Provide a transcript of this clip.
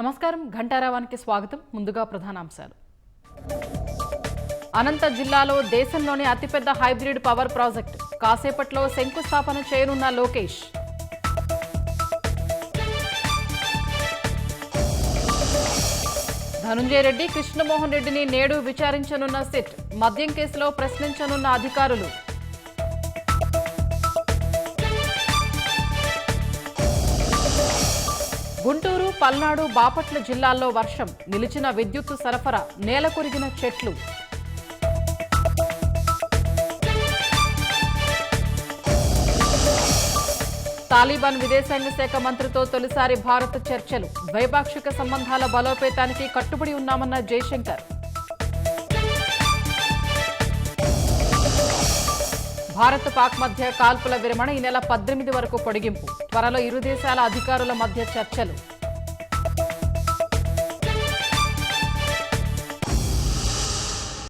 నమస్కారం ఘంటారావానికి స్వాగతం. ముందుగా ప్రధానాంశాలు. అనంత జిల్లాలో దేశంలోని అతిపెద్ద హైబ్రిడ్ పవర్ ప్రాజెక్ట్ కాసేపట్లో శంకుస్థాపన చేయనున్న లోకేష్. ధనుంజయ రెడ్డి, కృష్ణమోహన్ రెడ్డిని నేడు విచారించనున్న సిట్. మద్యం కేసులో ప్రశ్నించనున్న అధికారులు. గుంటూరు, పల్నాడు, బాపట్ల జిల్లాల్లో వర్షం, నిలిచిన విద్యుత్తు సరఫరా, నేలకొరిగిన చెట్లు. తాలిబాన్ విదేశాంగ శాఖ మంత్రితో తొలిసారి భారత్ చర్చలు, ద్వైపాక్షిక సంబంధాల బలోపేతానికి కట్టుబడి ఉన్నామన్న జైశంకర్. భారత్ పాక్ మధ్య కాల్పుల విరమణ ఈ నెల 18 వరకు పొడిగింపు, త్వరలో ఇరు దేశాల అధికారుల మధ్య చర్చలు.